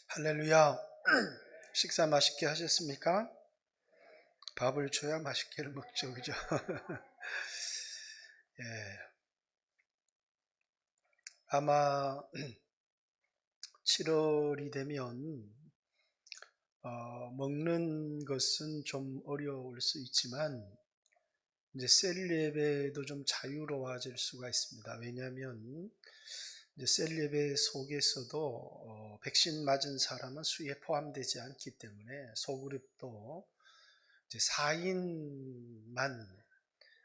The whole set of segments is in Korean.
할렐루야. 식사 맛있게 하셨습니까? 밥을 줘야 맛있게 먹죠, 그죠? 예, 아마 7월이 되면 먹는 것은 좀 어려울 수 있지만 이제 셀 예배도 좀 자유로워질 수가 있습니다. 왜냐하면 이제 셀 예배 속에서도 백신 맞은 사람은 수에 포함되지 않기 때문에 소그룹도 이제 4인만,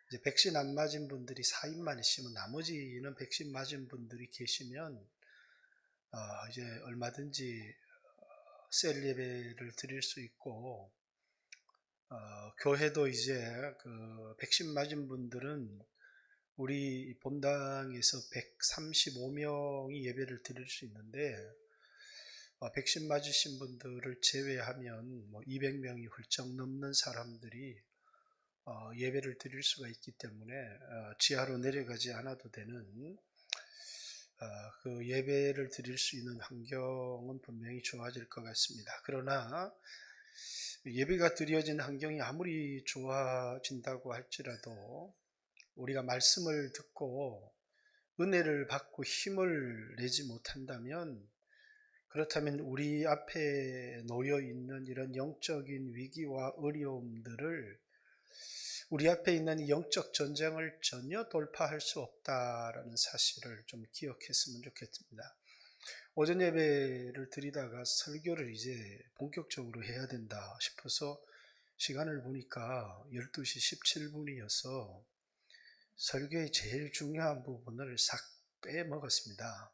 이제 백신 안 맞은 분들이 4인만 있으면 나머지는 백신 맞은 분들이 계시면 이제 얼마든지 셀 예배를 드릴 수 있고, 교회도 이제 그 백신 맞은 분들은 우리 본당에서 135명이 예배를 드릴 수 있는데, 백신 맞으신 분들을 제외하면 뭐 200명이 훌쩍 넘는 사람들이 예배를 드릴 수가 있기 때문에 지하로 내려가지 않아도 되는 그 예배를 드릴 수 있는 환경은 분명히 좋아질 것 같습니다. 그러나 예배가 드려진 환경이 아무리 좋아진다고 할지라도 우리가 말씀을 듣고 은혜를 받고 힘을 내지 못한다면, 그렇다면 우리 앞에 놓여 있는 이런 영적인 위기와 어려움들을, 우리 앞에 있는 이 영적 전쟁을 전혀 돌파할 수 없다라는 사실을 좀 기억했으면 좋겠습니다. 오전 예배를 드리다가 설교를 이제 본격적으로 해야 된다 싶어서 시간을 보니까 12시 17분이어서 설교의 제일 중요한 부분을 싹 빼먹었습니다.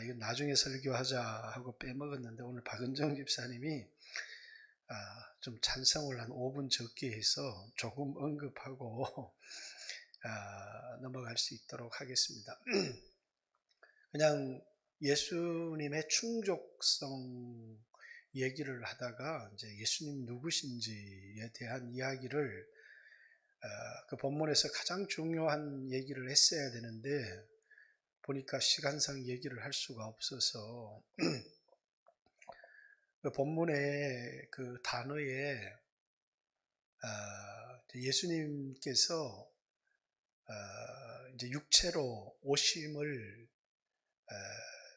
이건 나중에 설교하자 하고 빼먹었는데, 오늘 박은정 집사님이 좀 찬성을 한 5분 적게 해서 조금 언급하고 넘어갈 수 있도록 하겠습니다. 그냥 예수님의 충족성 얘기를 하다가 이제 예수님 누구신지에 대한 이야기를, 그 본문에서 가장 중요한 얘기를 했어야 되는데 보니까 시간상 얘기를 할 수가 없어서 그 본문의 그 단어에 예수님께서 이제 육체로 오심을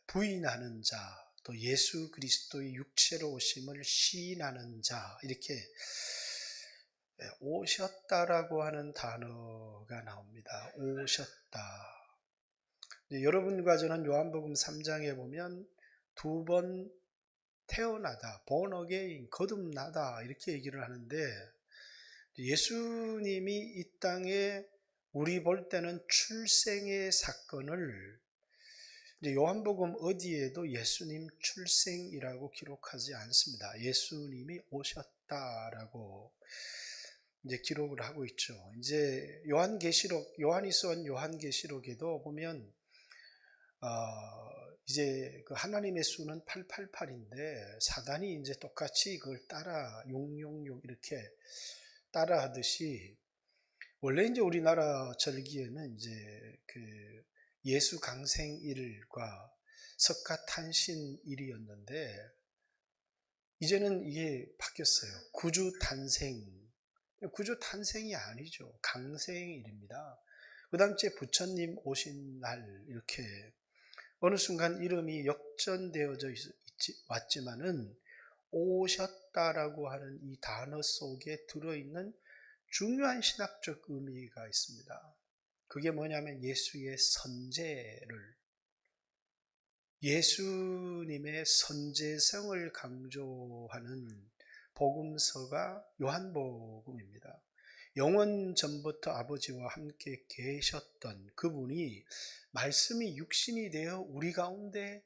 부인하는 자, 또 예수 그리스도의 육체로 오심을 시인하는 자, 이렇게 오셨다라고 하는 단어가 나옵니다. 오셨다. 여러분과 저는 요한복음 3장에 보면 두 번 태어나다, born again, 거듭나다 이렇게 얘기를 하는데, 예수님이 이 땅에 우리 볼 때는 출생의 사건을 요한복음 어디에도 예수님 출생이라고 기록하지 않습니다. 예수님이 오셨다라고 이제 기록을 하고 있죠. 이제 요한이 쓴 요한계시록에도 보면 이제 그 하나님의 수는 888인데 사단이 이제 똑같이 그걸 따라 666 이렇게 따라 하듯이, 원래 이제 우리나라 절기에는 이제 그 예수 강생일과 석가탄신일이었는데 이제는 이게 바뀌었어요. 구주 탄생이 아니죠. 강생일입니다. 그 당시에 부처님 오신 날, 이렇게 어느 순간 이름이 역전되어져 왔지만은 오셨다라고 하는 이 단어 속에 들어있는 중요한 신학적 의미가 있습니다. 그게 뭐냐면 예수님의 선제성을 강조하는 복음서가 요한복음입니다. 영원 전부터 아버지와 함께 계셨던 그분이 말씀이 육신이 되어 우리 가운데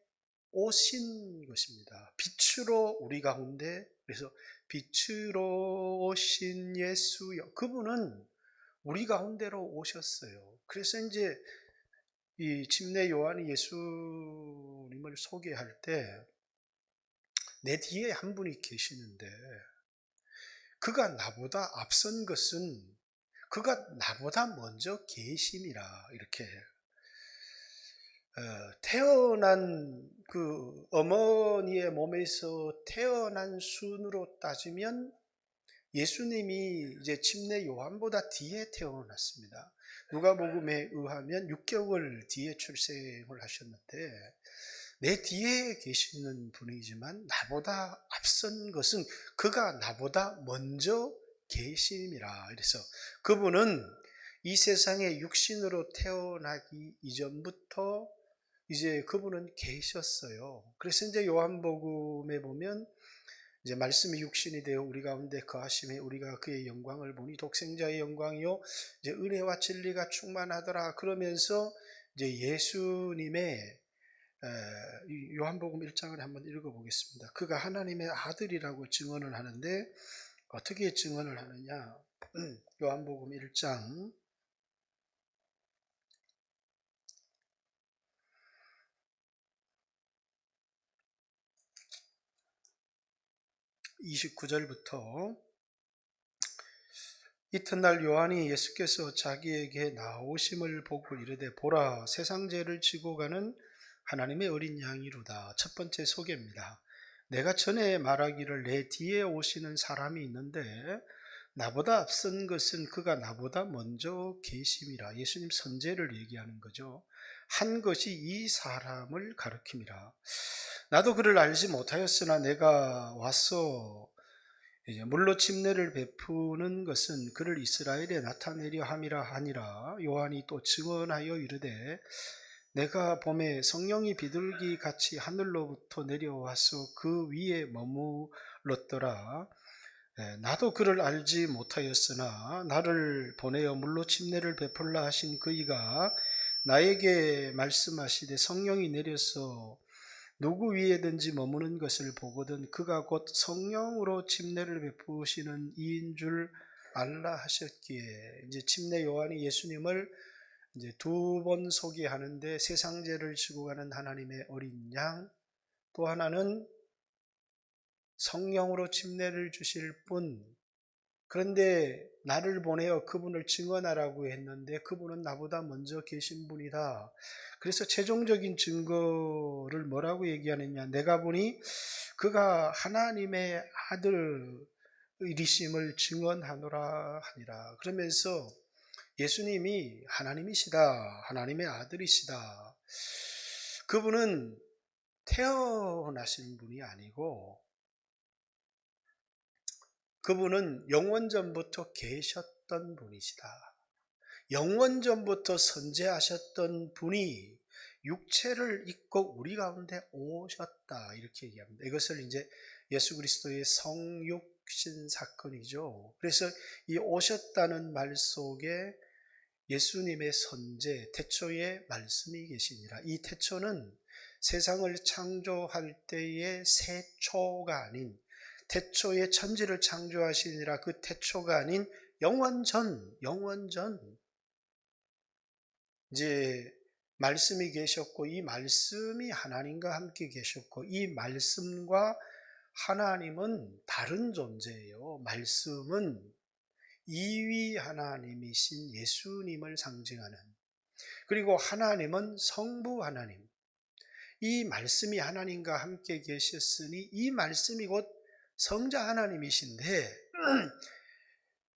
오신 것입니다. 빛으로 우리 가운데, 그래서 빛으로 오신 예수여, 그분은 우리 가운데로 오셨어요. 그래서 이제 이 침례 요한이 예수님을 소개할 때 내 뒤에 한 분이 계시는데 그가 나보다 앞선 것은 그가 나보다 먼저 계심이라, 이렇게 태어난 그 어머니의 몸에서 태어난 순으로 따지면 예수님이 이제 침례 요한보다 뒤에 태어났습니다. 누가복음에 의하면 6개월 뒤에 출생을 하셨는데 내 뒤에 계시는 분이지만 나보다 앞선 것은 그가 나보다 먼저 계심이라. 그래서 그분은 이 세상에 육신으로 태어나기 이전부터 이제 그분은 계셨어요. 그래서 이제 요한복음에 보면 이제 말씀이 육신이 되어 우리 가운데 거하심에 우리가 그의 영광을 보니 독생자의 영광이요 이제 은혜와 진리가 충만하더라. 그러면서 이제 예수님의 요한복음 1장을 한번 읽어보겠습니다. 그가 하나님의 아들이라고 증언을 하는데 어떻게 증언을 하느냐? 요한복음 1장 29절부터 이튿날 요한이 예수께서 자기에게 나오심을 보고 이르되 보라 세상 죄를 지고 가는 하나님의 어린 양이로다. 첫 번째 소개입니다. 내가 전에 말하기를 내 뒤에 오시는 사람이 있는데 나보다 앞선 것은 그가 나보다 먼저 계심이라. 예수님 선제를 얘기하는 거죠. 한 것이 이 사람을 가리킴이라. 나도 그를 알지 못하였으나 내가 와서 이제 물로 침례를 베푸는 것은 그를 이스라엘에 나타내려 함이라 하니라. 요한이 또 증언하여 이르되 내가 봄에 성령이 비둘기 같이 하늘로부터 내려와서 그 위에 머물렀더라. 나도 그를 알지 못하였으나 나를 보내어 물로 침례를 베풀라 하신 그이가 나에게 말씀하시되 성령이 내려서 누구 위에든지 머무는 것을 보거든 그가 곧 성령으로 침례를 베푸시는 이인 줄 알라 하셨기에. 이제 침례 요한이 예수님을 이제 두 번 소개하는데 세상 죄를 지고 가는 하나님의 어린 양, 또 하나는 성령으로 침례를 주실 분. 그런데 나를 보내어 그분을 증언하라고 했는데 그분은 나보다 먼저 계신 분이다. 그래서 최종적인 증거를 뭐라고 얘기하느냐? 내가 보니 그가 하나님의 아들이심을 증언하노라 하니라. 그러면서 예수님이 하나님이시다, 하나님의 아들이시다. 그분은 태어나신 분이 아니고 그분은 영원전부터 계셨던 분이시다. 영원전부터 선재하셨던 분이 육체를 입고 우리 가운데 오셨다. 이렇게 얘기합니다. 이것을 이제 예수 그리스도의 성육신 사건이죠. 그래서 이 오셨다는 말 속에 예수님의 선재, 태초에 말씀이 계시니라. 이 태초는 세상을 창조할 때의 세초가 아닌 태초에 천지를 창조하시니라. 그 태초가 아닌 영원전 이제 말씀이 계셨고 이 말씀이 하나님과 함께 계셨고 이 말씀과 하나님은 다른 존재예요. 말씀은 이위 하나님이신 예수님을 상징하는, 그리고 하나님은 성부 하나님, 이 말씀이 하나님과 함께 계셨으니 이 말씀이 곧 성자 하나님이신데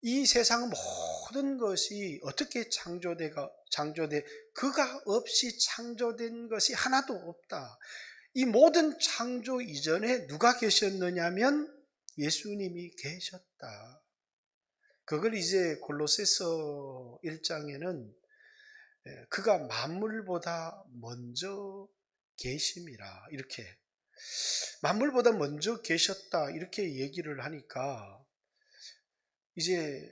이 세상 모든 것이 어떻게 창조돼 그가 없이 창조된 것이 하나도 없다. 이 모든 창조 이전에 누가 계셨느냐면 예수님이 계셨다. 그걸 이제 골로새서 1장에는 그가 만물보다 먼저 계심이라, 이렇게 만물보다 먼저 계셨다 이렇게 얘기를 하니까 이제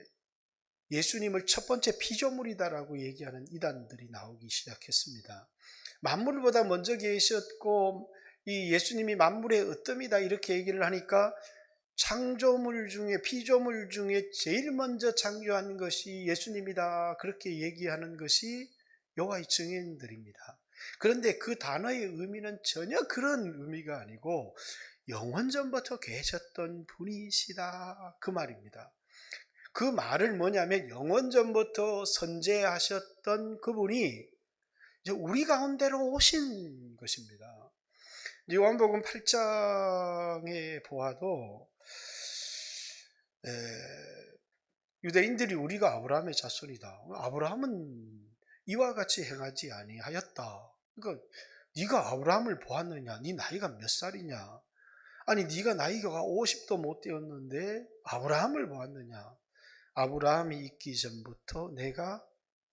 예수님을 첫 번째 피조물이다라고 얘기하는 이단들이 나오기 시작했습니다. 만물보다 먼저 계셨고 이 예수님이 만물의 으뜸이다 이렇게 얘기를 하니까 창조물 중에 피조물 중에 제일 먼저 창조한 것이 예수님이다 그렇게 얘기하는 것이 여호와의 증인들입니다. 그런데 그 단어의 의미는 전혀 그런 의미가 아니고 영원전부터 계셨던 분이시다 그 말입니다. 그 말을 뭐냐면 영원전부터 선재하셨던 그분이 이제 우리 가운데로 오신 것입니다. 요한복음 8장에 보아도 유대인들이 우리가 아브라함의 자손이다. 아브라함은 이와 같이 행하지 아니하였다. 그러니까 네가 아브라함을 보았느냐? 네 나이가 몇 살이냐? 아니 네가 나이가 50도 못 되었는데 아브라함을 보았느냐? 아브라함이 있기 전부터 내가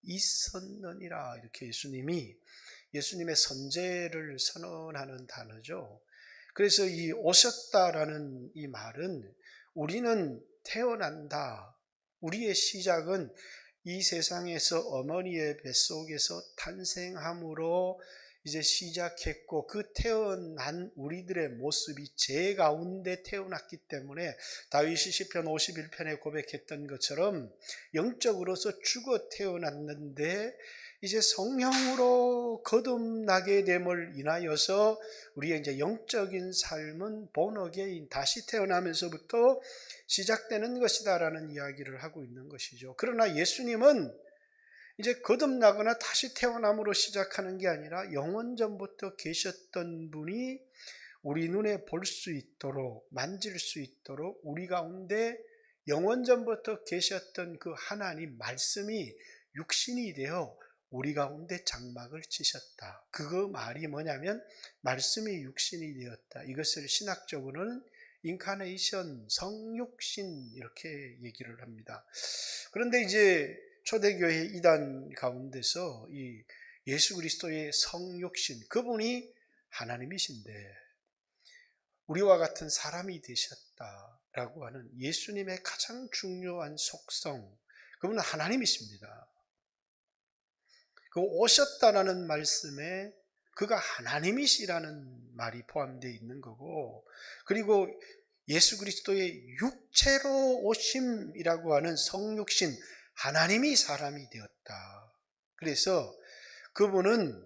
있었느니라. 이렇게 예수님의 선제를 선언하는 단어죠. 그래서 이 오셨다라는 이 말은 우리는 태어난다. 우리의 시작은 이 세상에서 어머니의 뱃속에서 탄생함으로 이제 시작했고, 그 태어난 우리들의 모습이 죄 가운데 태어났기 때문에 다윗이 시편 51편에 고백했던 것처럼 영적으로서 죽어 태어났는데 이제 성령으로 거듭나게 됨을 인하여서 우리의 이제 영적인 삶은 born again, 다시 태어나면서부터 시작되는 것이다라는 이야기를 하고 있는 것이죠. 그러나 예수님은 이제 거듭나거나 다시 태어남으로 시작하는 게 아니라 영원전부터 계셨던 분이 우리 눈에 볼 수 있도록, 만질 수 있도록 우리 가운데 영원전부터 계셨던 그 하나님 말씀이 육신이 되어 우리 가운데 장막을 치셨다. 그 말이 뭐냐면 말씀이 육신이 되었다. 이것을 신학적으로는 인카네이션, 성육신 이렇게 얘기를 합니다. 그런데 이제 초대교회 이단 가운데서 이 예수 그리스도의 성육신, 그분이 하나님이신데 우리와 같은 사람이 되셨다라고 하는 예수님의 가장 중요한 속성, 그분은 하나님이십니다. 그 오셨다라는 말씀에 그가 하나님이시라는 말이 포함되어 있는 거고, 그리고 예수 그리스도의 육체로 오심이라고 하는 성육신, 하나님이 사람이 되었다. 그래서 그분은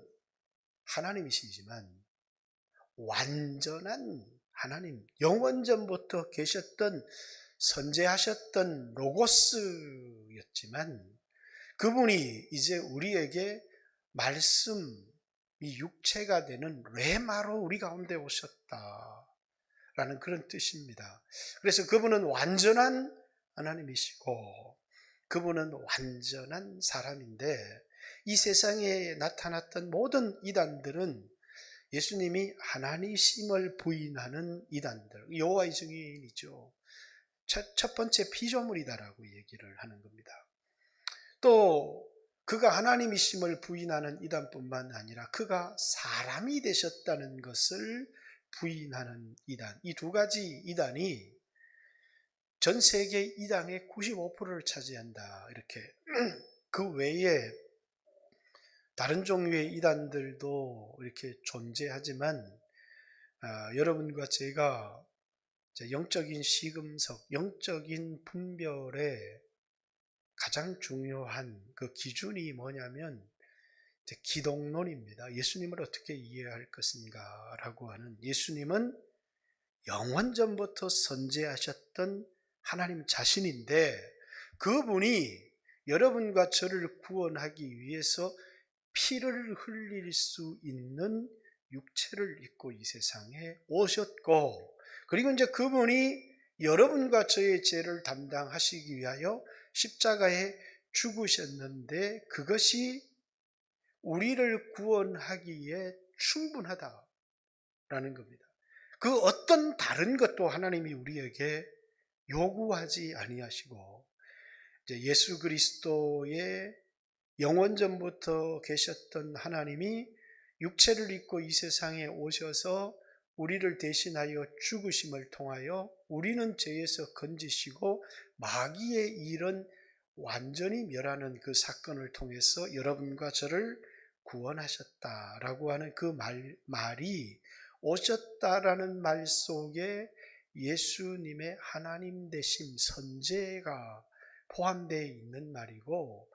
하나님이시지만 완전한 하나님, 영원전부터 계셨던 선재하셨던 로고스였지만 그분이 이제 우리에게 말씀이 육체가 되는 레마로 우리 가운데 오셨다라는 그런 뜻입니다. 그래서 그분은 완전한 하나님이시고 그분은 완전한 사람인데, 이 세상에 나타났던 모든 이단들은 예수님이 하나님이심을 부인하는 이단들, 여호와의 증인이죠. 첫 번째 피조물이다라고 얘기를 하는 겁니다. 또 그가 하나님이심을 부인하는 이단뿐만 아니라 그가 사람이 되셨다는 것을 부인하는 이단, 이 두 가지 이단이 전 세계 이단의 95%를 차지한다. 이렇게 그 외에 다른 종류의 이단들도 이렇게 존재하지만 여러분과 제가 영적인 시금석, 영적인 분별의 가장 중요한 그 기준이 뭐냐면 기독론입니다. 예수님을 어떻게 이해할 것인가 라고 하는, 예수님은 영원전부터 선재하셨던 하나님 자신인데 그분이 여러분과 저를 구원하기 위해서 피를 흘릴 수 있는 육체를 입고 이 세상에 오셨고, 그리고 이제 그분이 여러분과 저의 죄를 담당하시기 위하여 십자가에 죽으셨는데 그것이 우리를 구원하기에 충분하다라는 겁니다. 그 어떤 다른 것도 하나님이 우리에게 요구하지 아니하시고, 이제 예수 그리스도의 영원전부터 계셨던 하나님이 육체를 입고 이 세상에 오셔서 우리를 대신하여 죽으심을 통하여 우리는 죄에서 건지시고 마귀의 일은 완전히 멸하는 그 사건을 통해서 여러분과 저를 구원하셨다라고 하는 그 말이, 오셨다라는 말 속에 예수님의 하나님 되심, 선제가 포함되어 있는 말이고,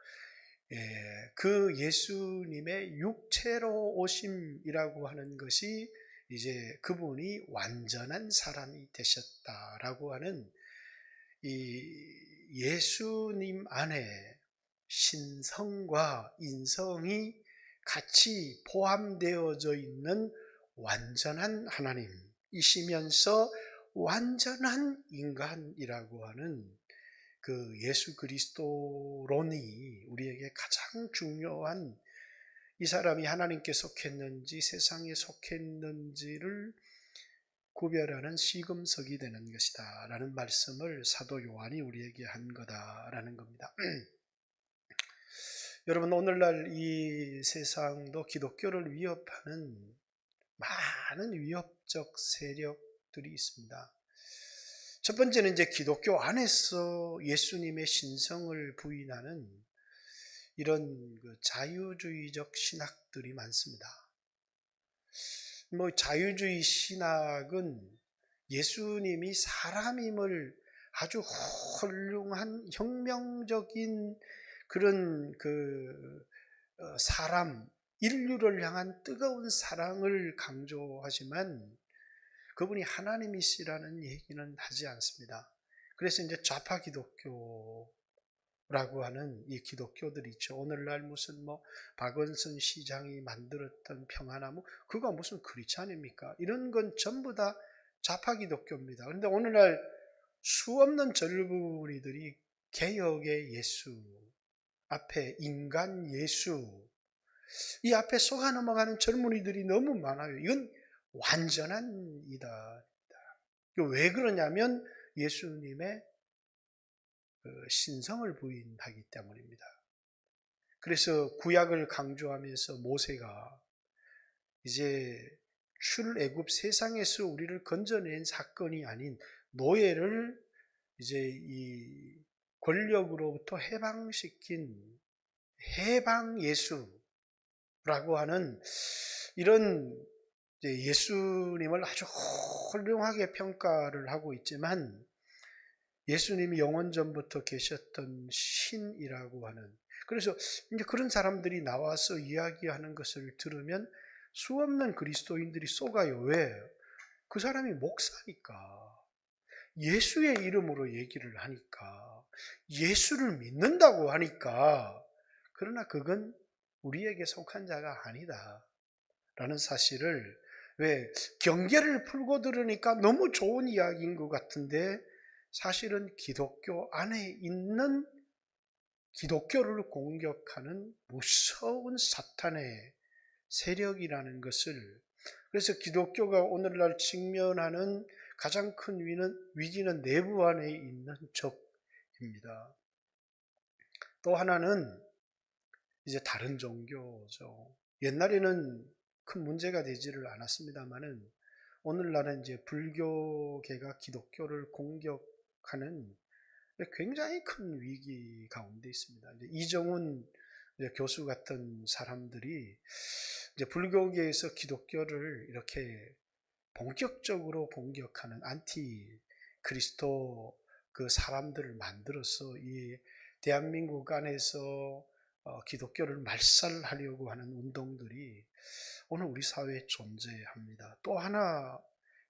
그 예수님의 육체로 오심이라고 하는 것이 이제 그분이 완전한 사람이 되셨다라고 하는, 이 예수님 안에 신성과 인성이 같이 포함되어져 있는 완전한 하나님이시면서 완전한 인간이라고 하는 그 예수 그리스도론이 우리에게 가장 중요한, 이 사람이 하나님께 속했는지 세상에 속했는지를 구별하는 시금석이 되는 것이다 라는 말씀을 사도 요한이 우리에게 한 거다라는 겁니다. 여러분, 오늘날 이 세상도 기독교를 위협하는 많은 위협적 세력들이 있습니다. 첫 번째는 이제 기독교 안에서 예수님의 신성을 부인하는 이런 자유주의적 신학들이 많습니다. 자유주의 신학은 예수님이 사람임을 아주 훌륭한 혁명적인 그런 사람, 인류를 향한 뜨거운 사랑을 강조하지만 그분이 하나님이시라는 얘기는 하지 않습니다. 그래서 이제 좌파 기독교라고 하는 이 기독교들이 있죠. 오늘날 무슨 박원순 시장이 만들었던 평화나무, 그거 무슨 크리스찬입니까? 이런 건 전부 다 좌파 기독교입니다. 그런데 오늘날 수없는 젊은이들이 개혁의 예수 앞에, 인간 예수 이 앞에 속아 넘어가는 젊은이들이 너무 많아요. 이건 완전한 이다. 왜 그러냐면 예수님의 신성을 부인하기 때문입니다. 그래서 구약을 강조하면서 모세가 이제 출애굽 세상에서 우리를 건져낸 사건이 아닌 노예를 이제 이 권력으로부터 해방시킨 해방 예수라고 하는 이런 예수님을 아주 훌륭하게 평가를 하고 있지만, 예수님이 영원 전부터 계셨던 신이라고 하는, 그래서 이제 그런 사람들이 나와서 이야기하는 것을 들으면 수없는 그리스도인들이 속아요. 왜? 그 사람이 목사니까, 예수의 이름으로 얘기를 하니까, 예수를 믿는다고 하니까. 그러나 그건 우리에게 속한 자가 아니다 라는 사실을, 왜 경계를 풀고 들으니까 너무 좋은 이야기인 것 같은데 사실은 기독교 안에 있는 기독교를 공격하는 무서운 사탄의 세력이라는 것을, 그래서 기독교가 오늘날 직면하는 가장 큰 위기는 내부 안에 있는 적입니다. 또 하나는 이제 다른 종교죠. 옛날에는 큰 문제가 되지를 않았습니다만은 오늘날은 이제 불교계가 기독교를 공격하는 굉장히 큰 위기 가운데 있습니다. 이제 이정훈 교수 같은 사람들이 이제 불교계에서 기독교를 이렇게 본격적으로 공격하는 안티 그리스도 그 사람들을 만들어서 이 대한민국 안에서 기독교를 말살하려고 하는 운동들이 오늘 우리 사회에 존재합니다. 또 하나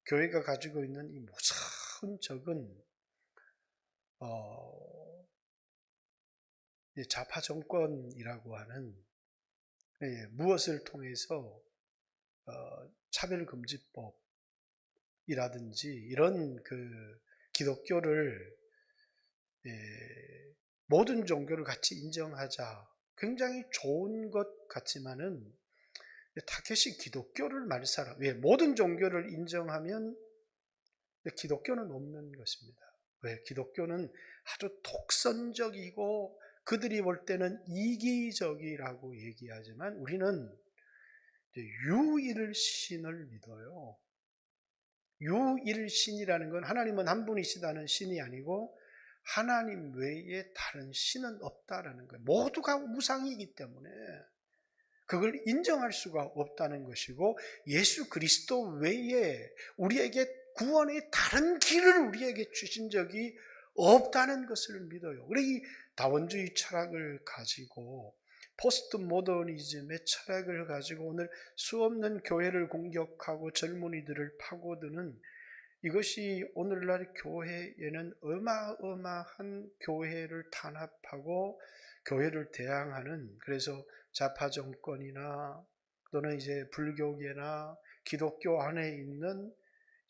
교회가 가지고 있는 이 무서운 적은 좌파 정권이라고 하는, 무엇을 통해서 차별금지법이라든지 이런 기독교를 모든 종교를 같이 인정하자, 굉장히 좋은 것 같지만은 타켓이 기독교를 말살하, 왜 모든 종교를 인정하면 기독교는 없는 것입니다. 왜? 기독교는 아주 독선적이고 그들이 볼 때는 이기적이라고 얘기하지만 우리는 유일신을 믿어요. 유일신이라는 건 하나님은 한 분이시다는 신이 아니고 하나님 외에 다른 신은 없다라는 거예요. 모두가 무상이기 때문에 그걸 인정할 수가 없다는 것이고, 예수 그리스도 외에 우리에게 구원의 다른 길을 우리에게 주신 적이 없다는 것을 믿어요. 그래서 이 다원주의 철학을 가지고, 포스트 모더니즘의 철학을 가지고 오늘 수없는 교회를 공격하고 젊은이들을 파고드는, 이것이 오늘날 교회에는 어마어마한 교회를 탄압하고 교회를 대항하는, 그래서 좌파 정권이나 또는 이제 불교계나 기독교 안에 있는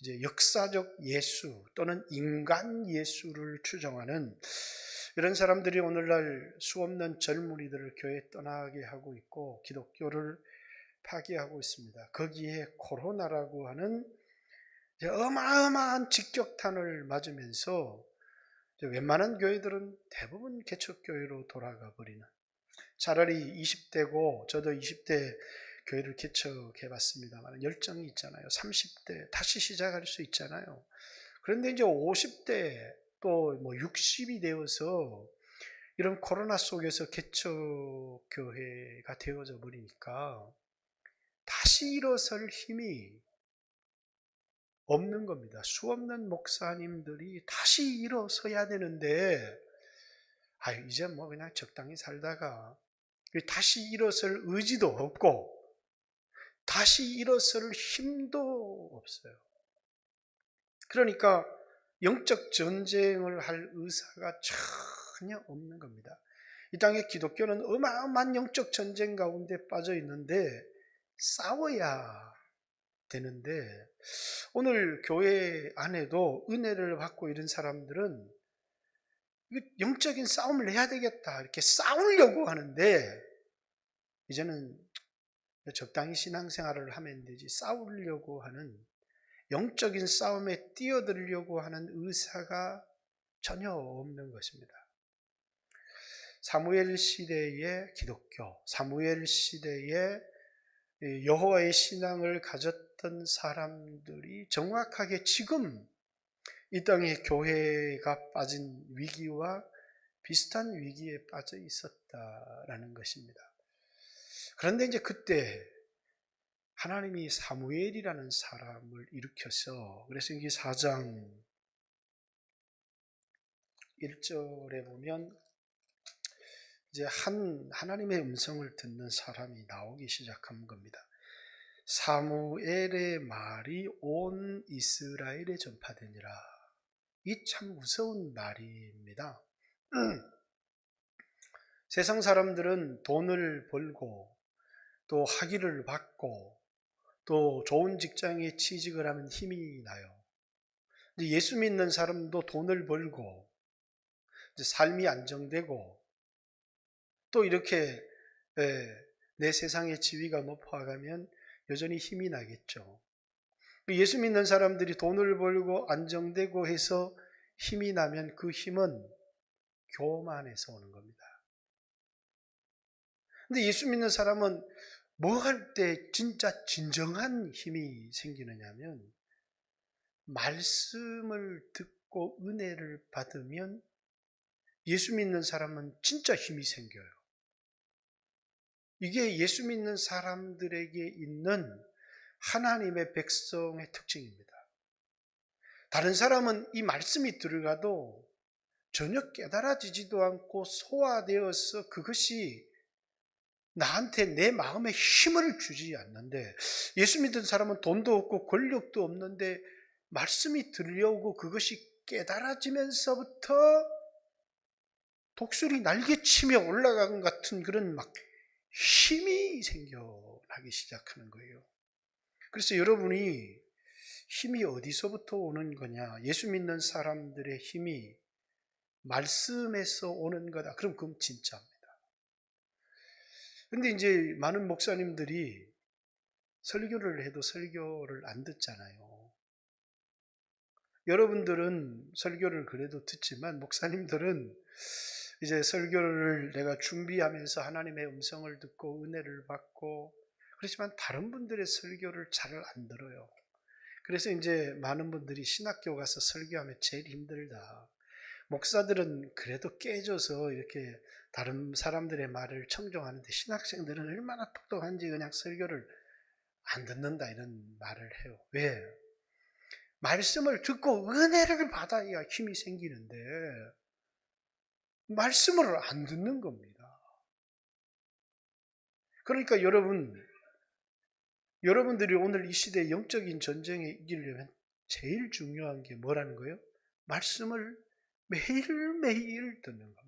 이제 역사적 예수 또는 인간 예수를 추정하는 이런 사람들이 오늘날 수없는 젊은이들을 교회에 떠나게 하고 있고 기독교를 파괴하고 있습니다. 거기에 코로나라고 하는 어마어마한 직격탄을 맞으면서 웬만한 교회들은 대부분 개척교회로 돌아가 버리는, 차라리 20대고 저도 20대 교회를 개척해봤습니다만 열정이 있잖아요. 30대 다시 시작할 수 있잖아요. 그런데 이제 50대 또 뭐 60이 되어서 이런 코로나 속에서 개척교회가 되어져 버리니까 다시 일어설 힘이 없는 겁니다. 수없는 목사님들이 다시 일어서야 되는데 이제 뭐 그냥 적당히 살다가 다시 일어설 의지도 없고 다시 일어설 힘도 없어요. 그러니까 영적 전쟁을 할 의사가 전혀 없는 겁니다. 이 땅의 기독교는 어마어마한 영적 전쟁 가운데 빠져 있는데 싸워야 되는데 오늘 교회 안에도 은혜를 받고 이런 사람들은 영적인 싸움을 해야 되겠다 이렇게 싸우려고 하는데 이제는 적당히 신앙생활을 하면 되지 싸우려고 하는 영적인 싸움에 뛰어들려고 하는 의사가 전혀 없는 것입니다. 사무엘 시대의 기독교, 사무엘 시대의 여호와의 신앙을 가졌던 사람들이 정확하게 지금 이 땅의 교회가 빠진 위기와 비슷한 위기에 빠져 있었다라는 것입니다. 그런데 이제 그때 하나님이 사무엘이라는 사람을 일으켜서, 그래서 여기 4장 1절에 보면 이제 하나님의 음성을 듣는 사람이 나오기 시작한 겁니다. 사무엘의 말이 온 이스라엘에 전파되니라. 이 참 무서운 말입니다. 세상 사람들은 돈을 벌고 또 학위를 받고 또 좋은 직장에 취직을 하면 힘이 나요. 근데 예수 믿는 사람도 돈을 벌고 이제 삶이 안정되고 또 이렇게 내 세상의 지위가 높아가면 여전히 힘이 나겠죠. 예수 믿는 사람들이 돈을 벌고 안정되고 해서 힘이 나면 그 힘은 교만에서 오는 겁니다. 근데 예수 믿는 사람은 뭐 할 때 진짜 진정한 힘이 생기느냐면 말씀을 듣고 은혜를 받으면 예수 믿는 사람은 진짜 힘이 생겨요. 이게 예수 믿는 사람들에게 있는 하나님의 백성의 특징입니다. 다른 사람은 이 말씀이 들어가도 전혀 깨달아지지도 않고 소화되어서 그것이 나한테 내 마음에 힘을 주지 않는데, 예수 믿는 사람은 돈도 없고 권력도 없는데 말씀이 들려오고 그것이 깨달아지면서부터 독수리 날개치며 올라가는 같은 그런 막 힘이 생겨나기 시작하는 거예요. 그래서 여러분이 힘이 어디서부터 오는 거냐? 예수 믿는 사람들의 힘이 말씀에서 오는 거다. 그럼 그건 진짜입니다. 근데 이제 많은 목사님들이 설교를 해도 설교를 안 듣잖아요. 여러분들은 설교를 그래도 듣지만 목사님들은 이제 설교를 내가 준비하면서 하나님의 음성을 듣고 은혜를 받고 그렇지만 다른 분들의 설교를 잘 안 들어요. 그래서 이제 많은 분들이 신학교 가서 설교하면 제일 힘들다. 목사들은 그래도 깨져서 이렇게 다른 사람들의 말을 청종하는데 신학생들은 얼마나 똑똑한지 그냥 설교를 안 듣는다 이런 말을 해요. 왜? 말씀을 듣고 은혜를 받아야 힘이 생기는데 말씀을 안 듣는 겁니다. 그러니까 여러분들이 오늘 이 시대의 영적인 전쟁에 이기려면 제일 중요한 게 뭐라는 거예요? 말씀을 매일매일 듣는 겁니다.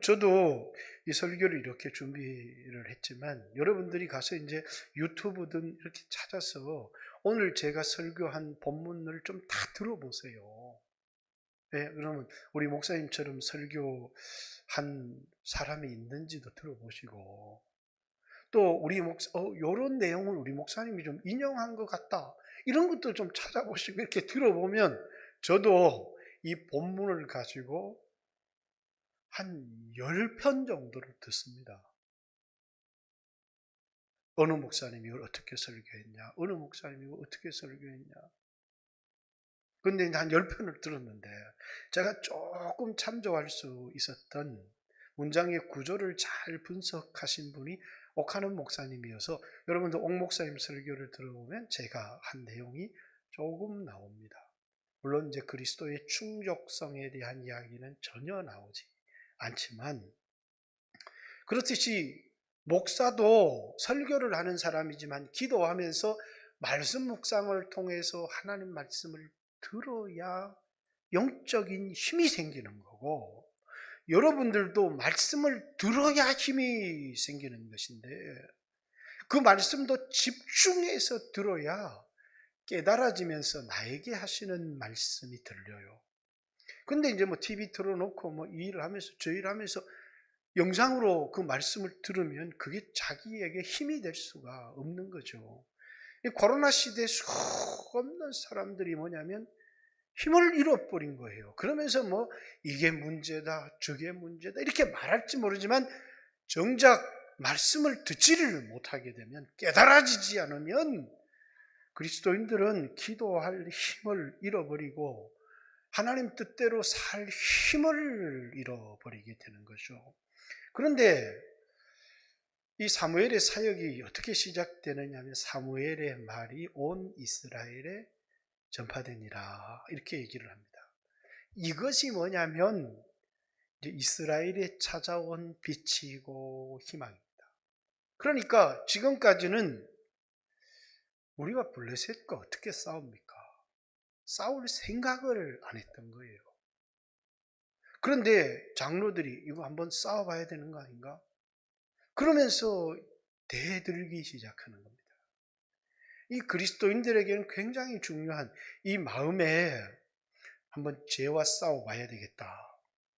저도 이 설교를 이렇게 준비를 했지만 여러분들이 가서 이제 유튜브든 이렇게 찾아서 오늘 제가 설교한 본문을 좀 다 들어보세요. 네, 그러면 우리 목사님처럼 설교한 사람이 있는지도 들어보시고, 또 우리 요런 내용을 우리 목사님이 좀 인용한 것 같다, 이런 것도 좀 찾아보시고 이렇게 들어보면 저도 이 본문을 가지고 한 10편 정도를 듣습니다. 어느 목사님이 이걸 어떻게 설교했냐, 어느 목사님이 이걸 어떻게 설교했냐. 근데 한 10편을 들었는데 제가 조금 참조할 수 있었던 문장의 구조를 잘 분석하신 분이 옥하는 목사님이어서, 여러분도 옥 목사님 설교를 들어보면 제가 한 내용이 조금 나옵니다. 물론 이제 그리스도의 충족성에 대한 이야기는 전혀 나오지 않지만, 그렇듯이 목사도 설교를 하는 사람이지만 기도하면서 말씀 묵상을 통해서 하나님 말씀을 들어야 영적인 힘이 생기는 거고, 여러분들도 말씀을 들어야 힘이 생기는 것인데, 그 말씀도 집중해서 들어야 깨달아지면서 나에게 하시는 말씀이 들려요. 근데 이제 뭐 TV 틀어놓고 뭐 이 일을 하면서 저 일을 하면서 영상으로 그 말씀을 들으면 그게 자기에게 힘이 될 수가 없는 거죠. 이 코로나 시대에 수없는 사람들이 뭐냐면 힘을 잃어버린 거예요. 그러면서 뭐 이게 문제다, 저게 문제다 이렇게 말할지 모르지만, 정작 말씀을 듣지를 못하게 되면, 깨달아지지 않으면 그리스도인들은 기도할 힘을 잃어버리고 하나님 뜻대로 살 힘을 잃어버리게 되는 거죠. 그런데 이 사무엘의 사역이 어떻게 시작되느냐 하면, 사무엘의 말이 온 이스라엘에 전파되니라, 이렇게 얘기를 합니다. 이것이 뭐냐면 이제 이스라엘에 찾아온 빛이고 희망입니다. 그러니까 지금까지는 우리가 블레셋과 어떻게 싸웁니까? 싸울 생각을 안 했던 거예요. 그런데 장로들이 이거 한번 싸워봐야 되는 거 아닌가? 그러면서 대들기 시작하는 겁니다. 이 그리스도인들에게는 굉장히 중요한 이 마음에 한번 죄와 싸워봐야 되겠다,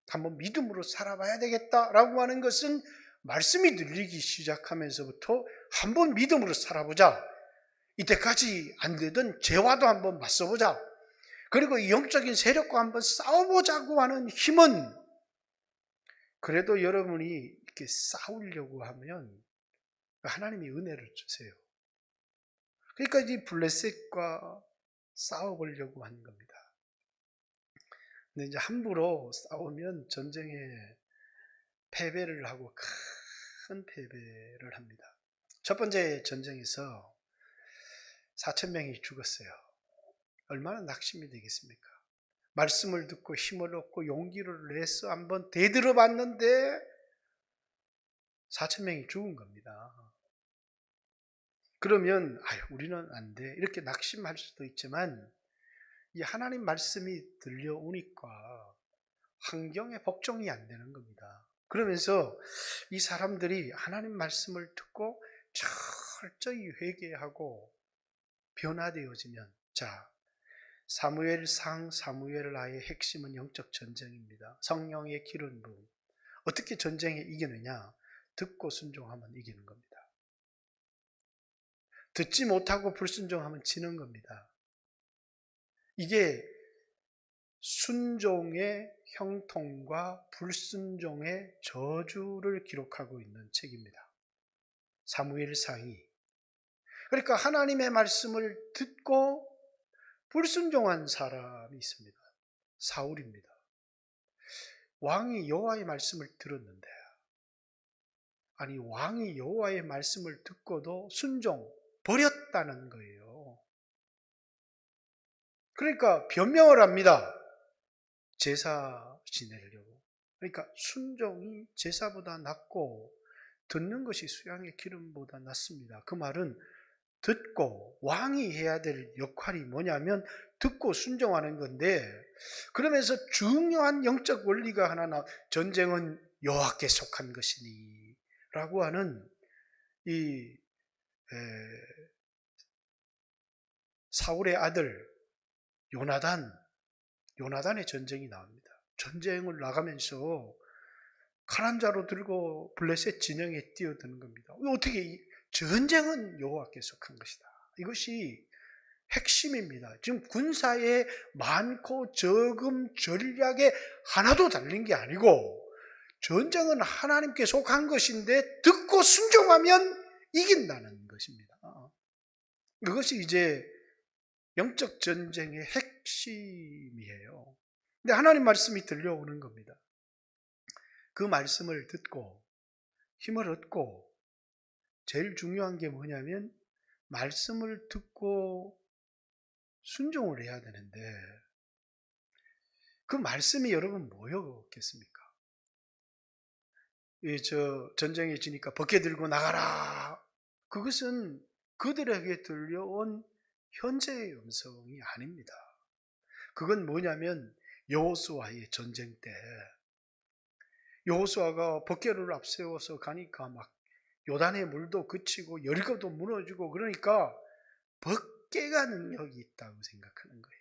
한번 믿음으로 살아봐야 되겠다라고 하는 것은, 말씀이 들리기 시작하면서부터 한번 믿음으로 살아보자, 이때까지 안 되던 죄와도 한번 맞서보자, 그리고 이 영적인 세력과 한번 싸워보자고 하는 힘은, 그래도 여러분이 이렇게 싸우려고 하면 하나님이 은혜를 주세요. 그러니까 이 블레셋과 싸워보려고 하는 겁니다. 근데 이제 함부로 싸우면 전쟁에 패배를 하고 큰 패배를 합니다. 첫 번째 전쟁에서 4,000명이 죽었어요. 얼마나 낙심이 되겠습니까? 말씀을 듣고 힘을 얻고 용기를 내서 한번 대들어 봤는데 4,000명이 죽은 겁니다. 그러면 우리는 안 돼, 이렇게 낙심할 수도 있지만, 이 하나님 말씀이 들려오니까 환경에 복종이 안 되는 겁니다. 그러면서 이 사람들이 하나님 말씀을 듣고 철저히 회개하고 변화되어지면, 자, 사무엘상 사무엘하의 핵심은 영적 전쟁입니다. 성령의 기름 부음. 어떻게 전쟁에 이기느냐? 듣고 순종하면 이기는 겁니다. 듣지 못하고 불순종하면 지는 겁니다. 이게 순종의 형통과 불순종의 저주를 기록하고 있는 책입니다. 사무엘상이. 그러니까 하나님의 말씀을 듣고 불순종한 사람이 있습니다. 사울입니다. 왕이 여호와의 말씀을 들었는데, 아니 왕이 여호와의 말씀을 듣고도 순종 버렸다는 거예요. 그러니까 변명을 합니다. 제사 지내려고. 그러니까 순종이 제사보다 낫고 듣는 것이 수양의 기름보다 낫습니다. 그 말은 듣고, 왕이 해야 될 역할이 뭐냐면 듣고 순종하는 건데, 그러면서 중요한 영적 원리가 하나 전쟁은 여호와께 속한 것이니 라고 하는 이 사울의 아들 요나단의 전쟁이 나옵니다. 전쟁을 나가면서 칼 한 자루 들고 블레셋 진영에 뛰어드는 겁니다. 어떻게 전쟁은 여호와께 속한 것이다. 이것이 핵심입니다. 지금 군사의 많고 적음 전략에 하나도 달린 게 아니고 전쟁은 하나님께 속한 것인데 듣고 순종하면 이긴다는 것입니다. 그것이 이제 영적 전쟁의 핵심이에요. 근데 하나님 말씀이 들려오는 겁니다. 그 말씀을 듣고 힘을 얻고 제일 중요한 게 뭐냐면 말씀을 듣고 순종을 해야 되는데 그 말씀이 여러분 뭐였겠습니까? 전쟁에 지니까 벗게 들고 나가라. 그것은 그들에게 들려온 현재의 음성이 아닙니다. 그건 뭐냐면 여호수아의 전쟁 때 여호수아가 벗개를 앞세워서 가니까 막 요단의 물도 그치고 여리고도 무너지고 그러니까 벗개가 능력이 있다고 생각하는 거예요.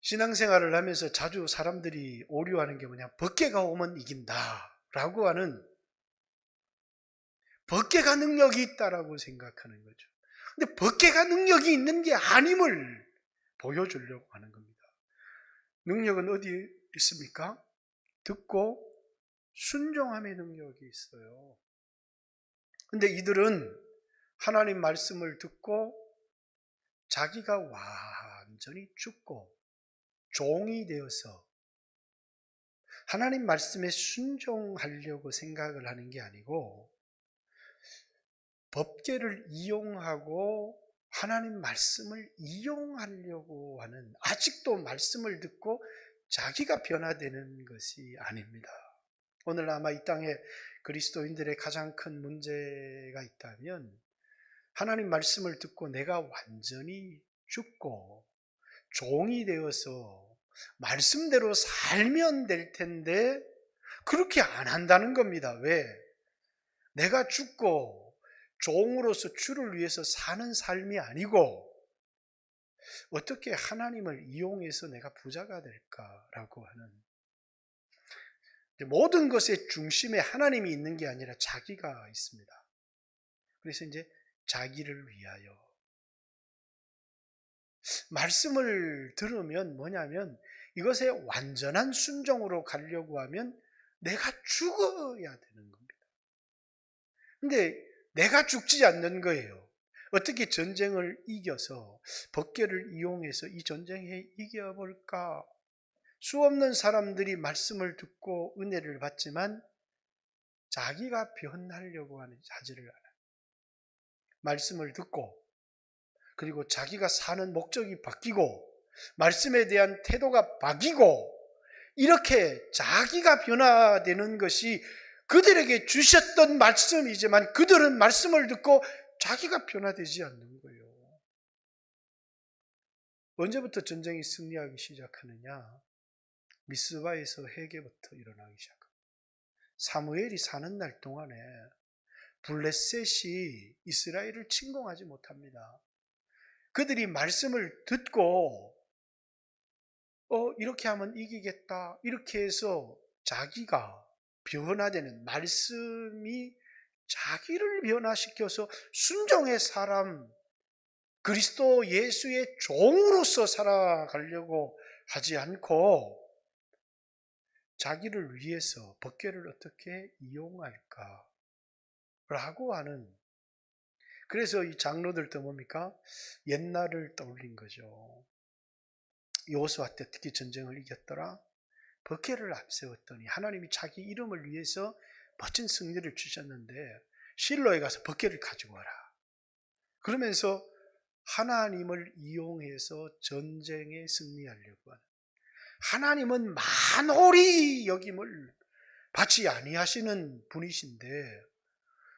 신앙생활을 하면서 자주 사람들이 오류하는 게 뭐냐, 벗개가 오면 이긴다라고 하는, 벗개가 능력이 있다라고 생각하는 거죠. 근데 벗개가 능력이 있는 게 아님을 보여주려고 하는 겁니다. 능력은 어디 있습니까? 듣고 순종함의 능력이 있어요. 근데 이들은 하나님 말씀을 듣고 자기가 완전히 죽고 종이 되어서 하나님 말씀에 순종하려고 생각을 하는 게 아니고 법계를 이용하고 하나님 말씀을 이용하려고 하는, 아직도 말씀을 듣고 자기가 변화되는 것이 아닙니다. 오늘 아마 이 땅에 그리스도인들의 가장 큰 문제가 있다면 하나님 말씀을 듣고 내가 완전히 죽고 종이 되어서 말씀대로 살면 될 텐데 그렇게 안 한다는 겁니다. 왜? 내가 죽고 종으로서 주를 위해서 사는 삶이 아니고 어떻게 하나님을 이용해서 내가 부자가 될까라고 하는, 모든 것의 중심에 하나님이 있는 게 아니라 자기가 있습니다. 그래서 이제 자기를 위하여 말씀을 들으면 뭐냐면 이것에 완전한 순종으로 가려고 하면 내가 죽어야 되는 겁니다. 근데 내가 죽지 않는 거예요. 어떻게 전쟁을 이겨서 법궤를 이용해서 이 전쟁에 이겨볼까? 수없는 사람들이 말씀을 듣고 은혜를 받지만 자기가 변하려고 하지를 않아요. 말씀을 듣고 그리고 자기가 사는 목적이 바뀌고 말씀에 대한 태도가 바뀌고 이렇게 자기가 변화되는 것이 그들에게 주셨던 말씀이지만 그들은 말씀을 듣고 자기가 변화되지 않는 거예요. 언제부터 전쟁이 승리하기 시작하느냐? 미스바에서 회개부터 일어나기 시작합니다. 사무엘이 사는 날 동안에 블레셋이 이스라엘을 침공하지 못합니다. 그들이 말씀을 듣고 이렇게 하면 이기겠다 이렇게 해서 자기가 변화되는, 말씀이 자기를 변화시켜서 순종의 사람, 그리스도 예수의 종으로서 살아가려고 하지 않고 자기를 위해서 법궤를 어떻게 이용할까 라고 하는, 그래서 이 장로들도 뭡니까? 옛날을 떠올린 거죠. 여호수아 때 어떻게 전쟁을 이겼더라? 법궤를 앞세웠더니 하나님이 자기 이름을 위해서 멋진 승리를 주셨는데 실로에 가서 법궤를 가지고 와라. 그러면서 하나님을 이용해서 전쟁에 승리하려고 하는, 하나님은 만홀히 여김을 받지 아니하시는 분이신데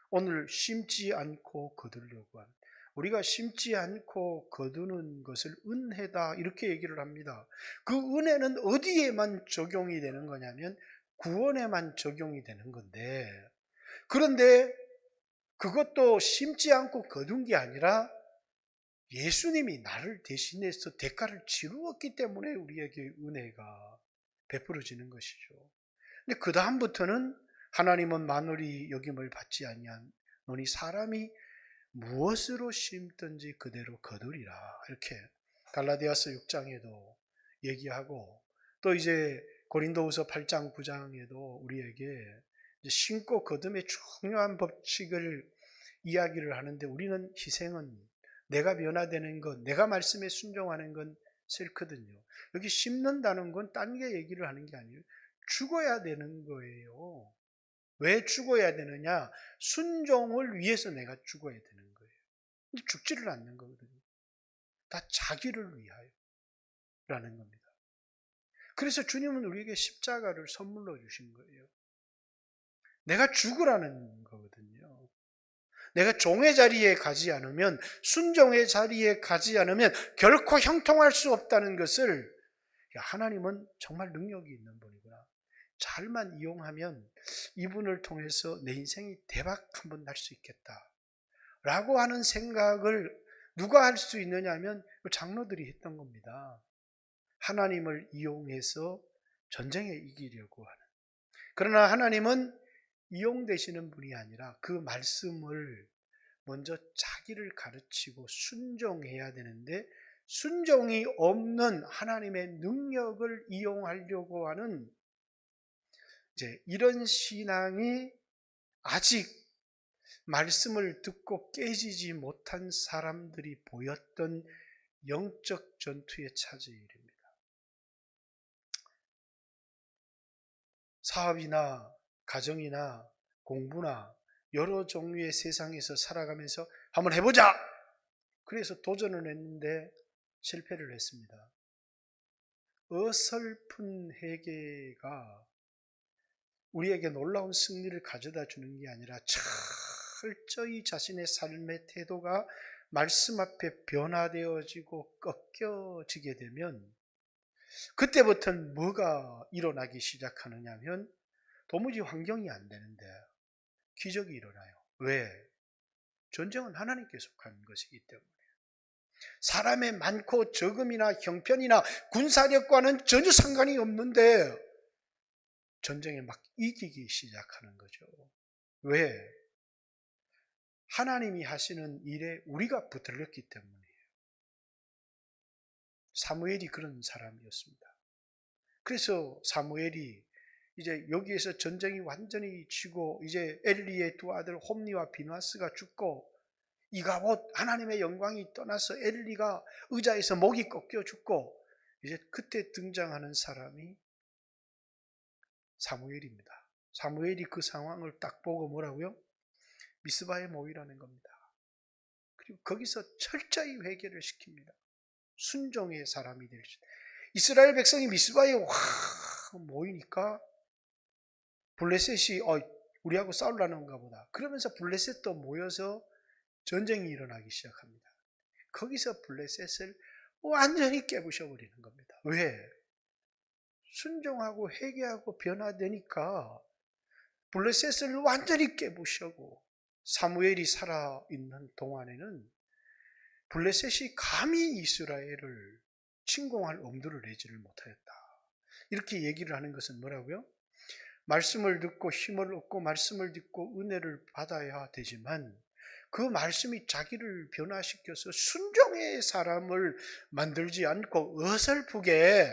오늘 심지 않고 거두려고 하는, 우리가 심지 않고 거두는 것을 은혜다 이렇게 얘기를 합니다. 그 은혜는 어디에만 적용이 되는 거냐면 구원에만 적용이 되는 건데, 그런데 그것도 심지 않고 거둔 게 아니라 예수님이 나를 대신해서 대가를 치루었기 때문에 우리에게 은혜가 베풀어지는 것이죠. 근데 그 다음부터는 하나님은 만월이 여김을 받지 아니하노니 사람이 무엇으로 심든지 그대로 거두리라, 이렇게 갈라디아서 6장에도 얘기하고, 또 이제 고린도후서 8장 9장에도 우리에게 심고 거둠의 중요한 법칙을 이야기를 하는데, 우리는 희생은, 내가 변화되는 것, 내가 말씀에 순종하는 건 싫거든요. 여기 심는다는 건 딴 게 얘기를 하는 게 아니에요. 죽어야 되는 거예요. 왜 죽어야 되느냐? 순종을 위해서 내가 죽어야 되는 거예요. 죽지를 않는 거거든요. 다 자기를 위하여 라는 겁니다. 그래서 주님은 우리에게 십자가를 선물로 주신 거예요. 내가 죽으라는 거거든요. 내가 종의 자리에 가지 않으면, 순종의 자리에 가지 않으면 결코 형통할 수 없다는 것을, 하나님은 정말 능력이 있는 분이구나, 잘만 이용하면 이분을 통해서 내 인생이 대박 한번 날 수 있겠다 라고 하는 생각을 누가 할 수 있느냐 하면 장로들이 했던 겁니다. 하나님을 이용해서 전쟁에 이기려고 하는. 그러나 하나님은 이용되시는 분이 아니라 그 말씀을 먼저 자기를 가르치고 순종해야 되는데, 순종이 없는 하나님의 능력을 이용하려고 하는 이제 이런 신앙이 아직 말씀을 듣고 깨지지 못한 사람들이 보였던 영적 전투의 차질입니다. 사업이나 가정이나 공부나 여러 종류의 세상에서 살아가면서 한번 해보자! 그래서 도전을 했는데 실패를 했습니다. 어설픈 회개가 우리에게 놀라운 승리를 가져다 주는 게 아니라 철저히 자신의 삶의 태도가 말씀 앞에 변화되어지고 꺾여지게 되면, 그때부터는 뭐가 일어나기 시작하느냐 하면 도무지 환경이 안 되는데 기적이 일어나요. 왜? 전쟁은 하나님께 속한 것이기 때문에. 사람의 많고 적음이나 형편이나 군사력과는 전혀 상관이 없는데 전쟁에 막 이기기 시작하는 거죠. 왜? 하나님이 하시는 일에 우리가 붙들렸기 때문이에요. 사무엘이 그런 사람이었습니다. 그래서 사무엘이 이제 여기에서 전쟁이 완전히 치고 이제 엘리의 두 아들 홈니와 비나스가 죽고 이가봇 하나님의 영광이 떠나서 엘리가 의자에서 목이 꺾여 죽고, 이제 그때 등장하는 사람이 사무엘입니다. 사무엘이 그 상황을 딱 보고 뭐라고요? 미스바에 모이라는 겁니다. 그리고 거기서 철저히 회개를 시킵니다. 순종의 사람이 될 수. 이스라엘 백성이 미스바에 모이니까 블레셋이 우리하고 싸우려는가 보다. 그러면서 블레셋도 모여서 전쟁이 일어나기 시작합니다. 거기서 블레셋을 완전히 깨부셔버리는 겁니다. 왜? 순종하고 회개하고 변화되니까 블레셋을 완전히 깨부셔고, 사무엘이 살아있는 동안에는 블레셋이 감히 이스라엘을 침공할 엄두를 내지를 못하였다. 이렇게 얘기를 하는 것은 뭐라고요? 말씀을 듣고 힘을 얻고 말씀을 듣고 은혜를 받아야 되지만 그 말씀이 자기를 변화시켜서 순종의 사람을 만들지 않고 어설프게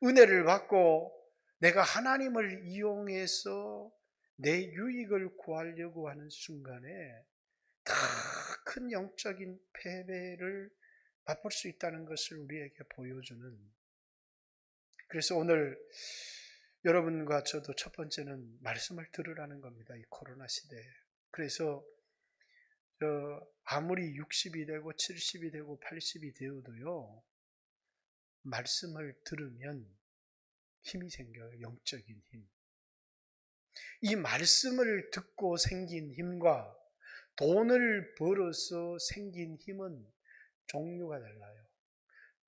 은혜를 받고 내가 하나님을 이용해서 내 유익을 구하려고 하는 순간에 더 큰 영적인 패배를 맛볼 수 있다는 것을 우리에게 보여주는. 그래서 오늘 여러분과 저도 첫 번째는 말씀을 들으라는 겁니다. 이 코로나 시대에. 그래서 아무리 60이 되고 70이 되고 80이 되어도요, 말씀을 들으면 힘이 생겨요. 영적인 힘. 이 말씀을 듣고 생긴 힘과 돈을 벌어서 생긴 힘은 종류가 달라요.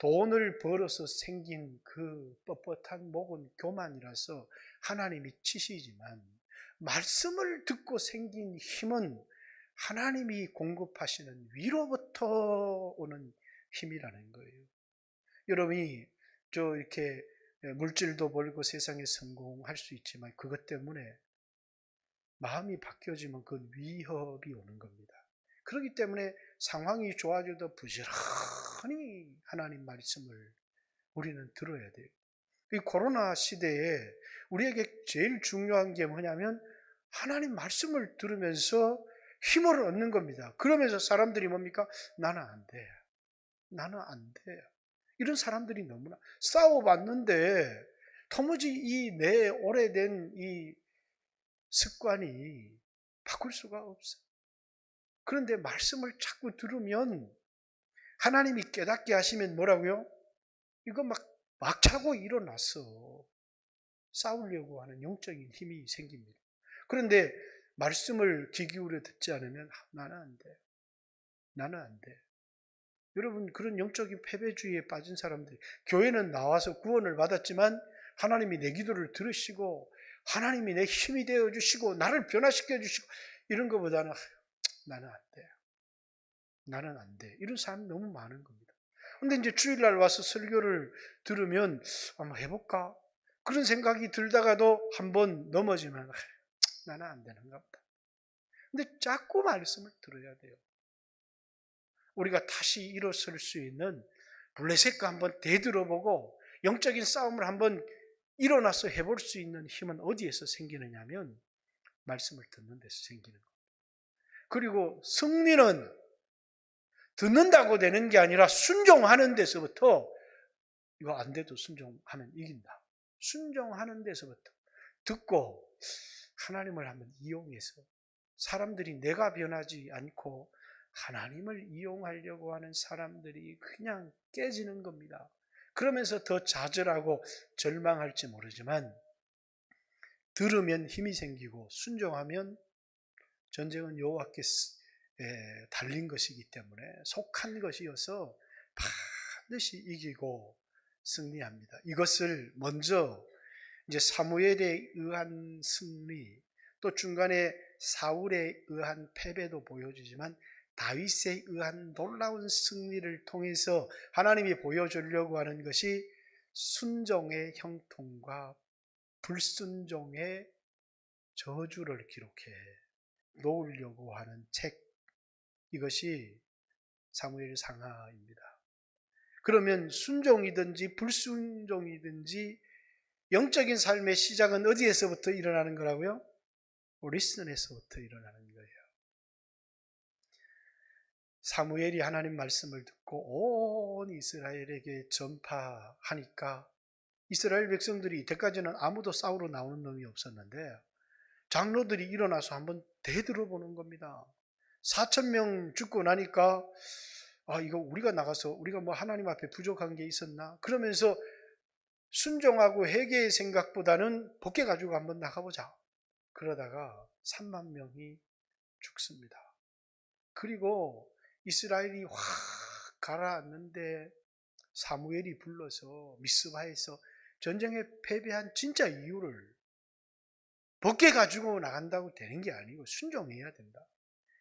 돈을 벌어서 생긴 그 뻣뻣한 목은 교만이라서 하나님이 치시지만, 말씀을 듣고 생긴 힘은 하나님이 공급하시는 위로부터 오는 힘이라는 거예요. 여러분이 이렇게 물질도 벌고 세상에 성공할 수 있지만 그것 때문에 마음이 바뀌어지면 그 위협이 오는 겁니다. 그렇기 때문에 상황이 좋아져도 부지런히 하나님 말씀을 우리는 들어야 돼요. 이 코로나 시대에 우리에게 제일 중요한 게 뭐냐면 하나님 말씀을 들으면서 힘을 얻는 겁니다. 그러면서 사람들이 뭡니까? 나는 안 돼. 나는 안 돼. 이런 사람들이 너무나 싸워봤는데 도무지 이 내 오래된 이 습관이 바꿀 수가 없어. 그런데 말씀을 자꾸 들으면 하나님이 깨닫게 하시면 뭐라고요? 이거 막 차고 일어났어. 싸우려고 하는 영적인 힘이 생깁니다. 그런데 말씀을 귀 기울여 듣지 않으면 나는 안 돼. 나는 안 돼. 여러분, 그런 영적인 패배주의에 빠진 사람들이 교회는 나와서 구원을 받았지만 하나님이 내 기도를 들으시고 하나님이 내 힘이 되어주시고 나를 변화시켜 주시고 이런 것보다는 나는 안 돼. 나는 안 돼. 이런 사람이 너무 많은 겁니다. 근데 이제 주일날 와서 설교를 들으면 한번 해볼까? 그런 생각이 들다가도 한번 넘어지면 나는 안 되는가 보다. 근데 자꾸 말씀을 들어야 돼요. 우리가 다시 일어설 수 있는 블레셋과 한번 되들어보고 영적인 싸움을 한번 일어나서 해볼 수 있는 힘은 어디에서 생기느냐 하면 말씀을 듣는 데서 생기는 겁니다. 그리고 승리는 듣는다고 되는 게 아니라 순종하는 데서부터 이거 안 돼도 순종하면 이긴다. 순종하는 데서부터 듣고 하나님을 한번 이용해서 사람들이 내가 변하지 않고 하나님을 이용하려고 하는 사람들이 그냥 깨지는 겁니다. 그러면서 더 좌절하고 절망할지 모르지만 들으면 힘이 생기고 순종하면 전쟁은 여호와께 달린 것이기 때문에 속한 것이어서 반드시 이기고 승리합니다. 이것을 먼저 이제 사무엘에 의한 승리, 또 중간에 사울에 의한 패배도 보여주지만 다윗에 의한 놀라운 승리를 통해서 하나님이 보여주려고 하는 것이 순종의 형통과 불순종의 저주를 기록해 놓으려고 하는 책, 이것이 사무엘 상하입니다. 그러면 순종이든지 불순종이든지 영적인 삶의 시작은 어디에서부터 일어나는 거라고요? 리슨에서부터 일어나는 거예요. 사무엘이 하나님 말씀을 듣고 온 이스라엘에게 전파하니까 이스라엘 백성들이 이때까지는 아무도 싸우러 나오는 놈이 없었는데 장로들이 일어나서 한번 대들어보는 겁니다. 4,000명 죽고 나니까 이거 우리가 나가서 우리가 뭐 하나님 앞에 부족한 게 있었나? 그러면서 순종하고 회개의 생각보다는 벗겨 가지고 한번 나가보자. 그러다가 3만 명이 죽습니다. 그리고 이스라엘이 확 가라앉는데 사무엘이 불러서 미스바에서 전쟁에 패배한 진짜 이유를 벗겨 가지고 나간다고 되는 게 아니고 순종해야 된다.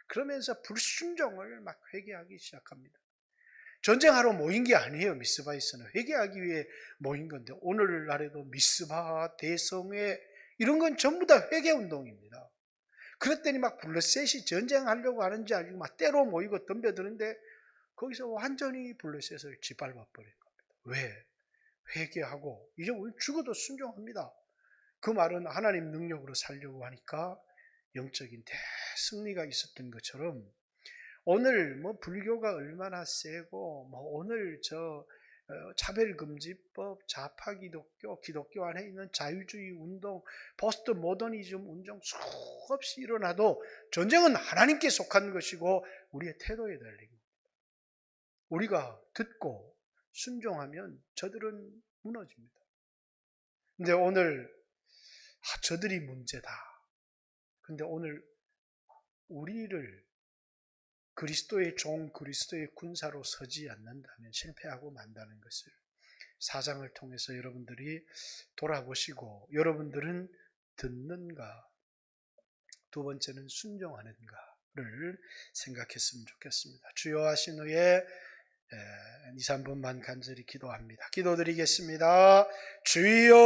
그러면서 불순종을 막 회개하기 시작합니다. 전쟁하러 모인 게 아니에요. 미스바에서는 회개하기 위해 모인 건데 오늘날에도 미스바, 대성회 이런 건 전부 다 회개운동입니다. 그랬더니 막 블레셋이 전쟁하려고 하는지 알고 막 때로 모이고 덤벼드는데 거기서 완전히 블레셋을 짓밟아 버린 겁니다. 왜? 회개하고 이제 우리 죽어도 순종합니다. 그 말은 하나님 능력으로 살려고 하니까 영적인 대승리가 있었던 것처럼 오늘 뭐 불교가 얼마나 세고 뭐 오늘 차별금지법, 좌파기독교, 기독교 안에 있는 자유주의 운동, 포스트 모더니즘 운동 수없이 일어나도 전쟁은 하나님께 속한 것이고 우리의 태도에 달린 겁니다. 우리가 듣고 순종하면 저들은 무너집니다. 근데 오늘 저들이 문제다. 근데 오늘 우리를 그리스도의 종, 그리스도의 군사로 서지 않는다면 실패하고 만다는 것을 4장을 통해서 여러분들이 돌아보시고, 여러분들은 듣는가, 두 번째는 순종하는가를 생각했으면 좋겠습니다. 주여 하신 후에 2, 3분만 간절히 기도합니다. 기도드리겠습니다. 주여